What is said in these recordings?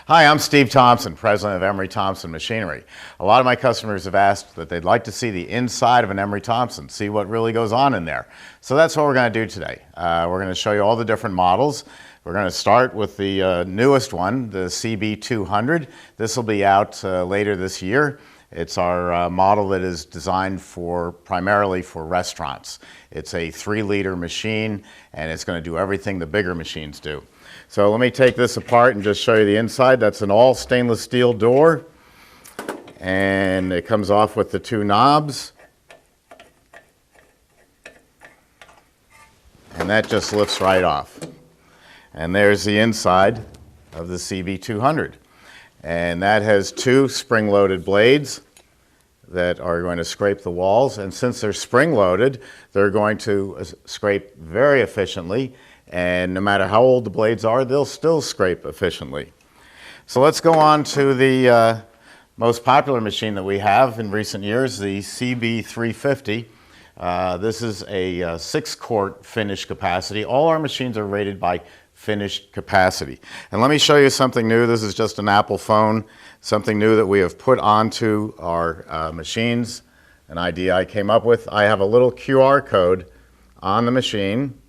Hi, I'm Steve Thompson, president of Emery Thompson Machinery. A lot of my customers have asked that they'd like to see the inside of an Emery Thompson, see what really goes on in there. So that's what we're going to do today. We're going to show you all the different models. We're going to start with the newest one, the CB200. This will be out later this year. It's our model that is designed primarily for restaurants. It's a 3-liter machine, and it's going to do everything the bigger machines do. So let me take this apart and just show you the inside. That's an all stainless steel door, and it comes off with the 2 knobs. And that just lifts right off. And there's the inside of the CB200. And that has 2 spring-loaded blades that are going to scrape the walls. And since they're spring-loaded, they're going to scrape very efficiently. And no matter how old the blades are, they'll still scrape efficiently. So let's go on to the most popular machine that we have in recent years, the CB350. This is a 6-quart finish capacity. All our machines are rated by finished capacity. And let me show you something new. This is just an Apple phone, something new that we have put onto our machines, an idea I came up with. I have a little QR code on the machine,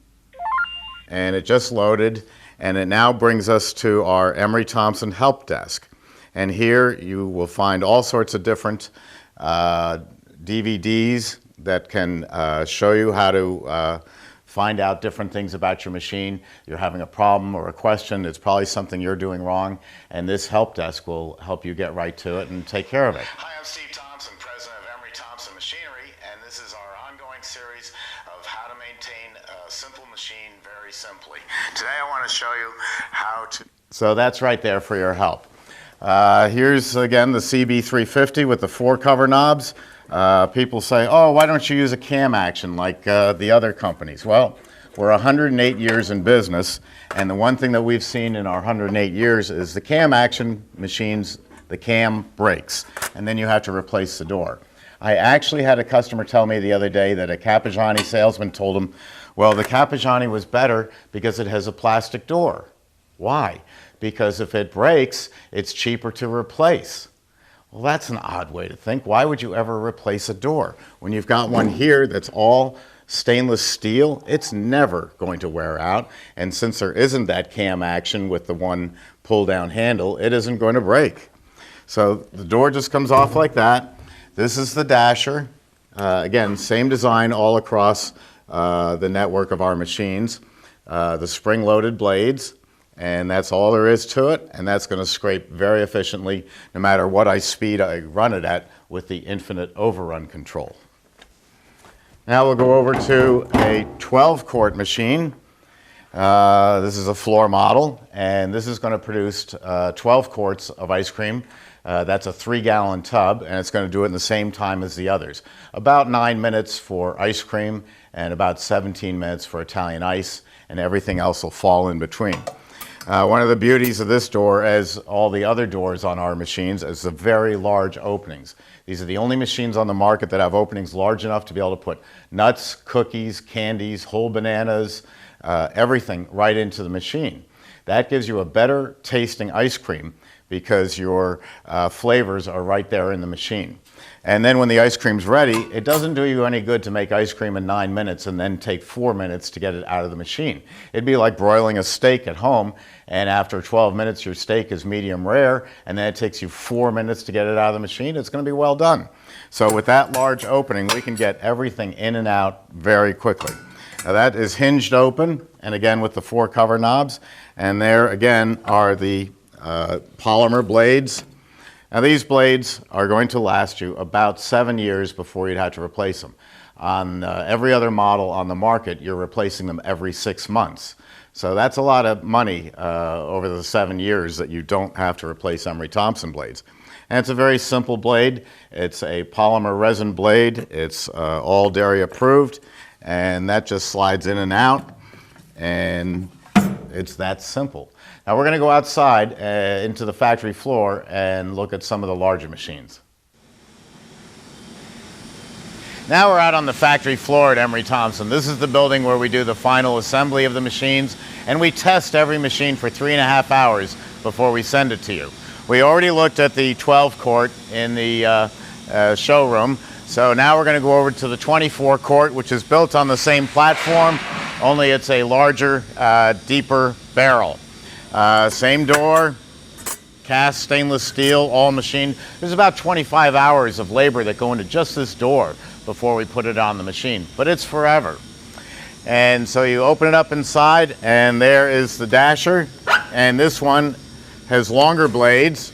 and it just loaded, and it now brings us to our Emery Thompson help desk. And here you will find all sorts of different DVDs that can show you how to find out different things about your machine. You're having a problem or a question, it's probably something you're doing wrong, and this help desk will help you get right to it and take care of it. Hi, I'm Steve Thompson, president of Emery Thompson Machinery, and this is our ongoing series of how to maintain a simple machine very simply. Today I want to show you how to... So that's right there for your help. Here's again the CB350 with the 4 cover knobs. People say, oh, why don't you use a cam action like the other companies? Well, we're 108 years in business, and the one thing that we've seen in our 108 years is the cam action machines, the cam breaks, and then you have to replace the door. I actually had a customer tell me the other day that a Cappigiani salesman told him, well, the Cappigiani was better because it has a plastic door. Why? Because if it breaks, it's cheaper to replace. Well, that's an odd way to think. Why would you ever replace a door? When you've got one here that's all stainless steel, it's never going to wear out. And since there isn't that cam action with the one pull-down handle, it isn't going to break. So the door just comes off like that. This is the dasher. Again, same design all across the network of our machines. The spring-loaded blades. And that's all there is to it, and that's going to scrape very efficiently no matter what speed I run it at with the infinite overrun control. Now we'll go over to a 12-quart machine. This is a floor model, and this is going to produce 12 quarts of ice cream. That's a 3-gallon tub, and it's going to do it in the same time as the others. About 9 minutes for ice cream and about 17 minutes for Italian ice, and everything else will fall in between. One of the beauties of this door, as all the other doors on our machines, is the very large openings. These are the only machines on the market that have openings large enough to be able to put nuts, cookies, candies, whole bananas, everything right into the machine. That gives you a better tasting ice cream because your flavors are right there in the machine. And then when the ice cream's ready, it doesn't do you any good to make ice cream in 9 minutes and then take 4 minutes to get it out of the machine. It'd be like broiling a steak at home, and after 12 minutes your steak is medium rare, and then it takes you 4 minutes to get it out of the machine. It's going to be well done. So with that large opening, we can get everything in and out very quickly. Now that is hinged open, and again with the 4 cover knobs, and there again are the polymer blades. Now these blades are going to last you about 7 years before you'd have to replace them. On every other model on the market, you're replacing them every 6 months. So that's a lot of money over the 7 years that you don't have to replace Emery Thompson blades. And it's a very simple blade. It's a polymer resin blade. It's all dairy approved, and that just slides in and out, and it's that simple. Now we're going to go outside into the factory floor and look at some of the larger machines. Now we're out on the factory floor at Emery Thompson. This is the building where we do the final assembly of the machines, and we test every machine for 3.5 hours before we send it to you. We already looked at the 12 quart in the showroom, so now we're going to go over to the 24 quart, which is built on the same platform, only it's a larger, deeper barrel. Same door, cast stainless steel, all machined. There's about 25 hours of labor that go into just this door before we put it on the machine, but it's forever. And so you open it up inside, and there is the dasher, and this one has longer blades,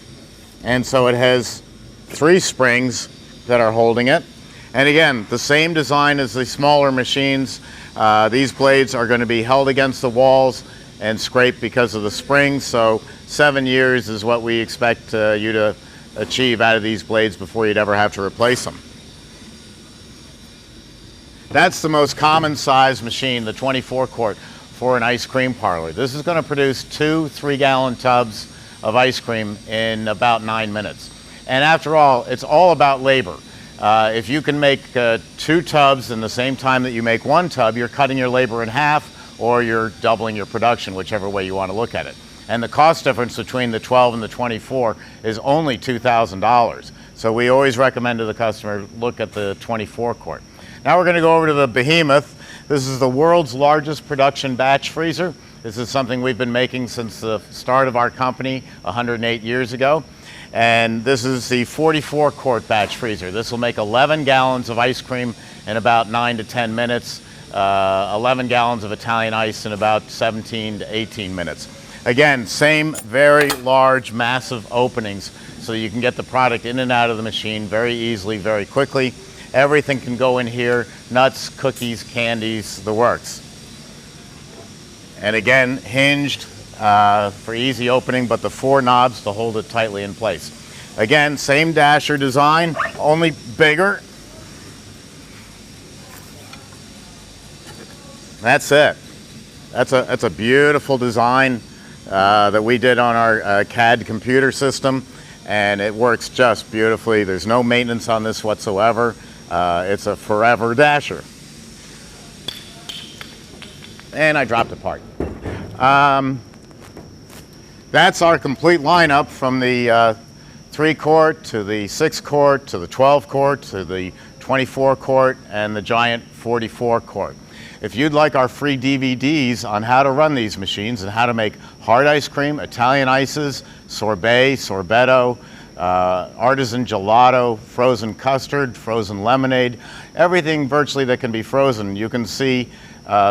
and so it has 3 springs that are holding it. And again, the same design as the smaller machines. These blades are going to be held against the walls and scraped because of the springs, so 7 years is what we expect you to achieve out of these blades before you'd ever have to replace them. That's the most common size machine, the 24 quart, for an ice cream parlor. This is going to produce 2 3-gallon tubs of ice cream in about 9 minutes. And after all, it's all about labor. If you can make 2 tubs in the same time that you make 1 tub, you're cutting your labor in half, or you're doubling your production, whichever way you want to look at it. And the cost difference between the 12 and the 24 is only $2,000. So we always recommend to the customer, look at the 24 quart. Now we're going to go over to the Behemoth. This is the world's largest production batch freezer. This is something we've been making since the start of our company 108 years ago. And this is the 44 quart batch freezer. This will make 11 gallons of ice cream in about 9 to 10 minutes, 11 gallons of Italian ice in about 17 to 18 minutes. Again, same very large, massive openings, so you can get the product in and out of the machine very easily, very quickly. Everything can go in here, nuts, cookies, candies, the works. And again, hinged for easy opening, but the 4 knobs to hold it tightly in place. Again, same dasher design, only bigger. That's it. That's a beautiful design that we did on our CAD computer system, and it works just beautifully. There's no maintenance on this whatsoever. It's a forever dasher. And I dropped a part. That's our complete lineup, from the 3 quart to the 6 quart to the 12 quart to the 24 quart and the giant 44 quart. If you'd like our free DVDs on how to run these machines and how to make hard ice cream, Italian ices, sorbet, sorbetto, artisan gelato, frozen custard, frozen lemonade, everything virtually that can be frozen, you can see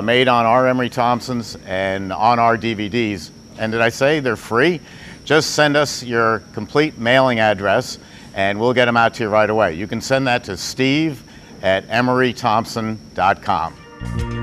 made on our Emery Thompsons and on our DVDs. And did I say they're free? Just send us your complete mailing address and we'll get them out to you right away. You can send that to steve@emerythompson.com.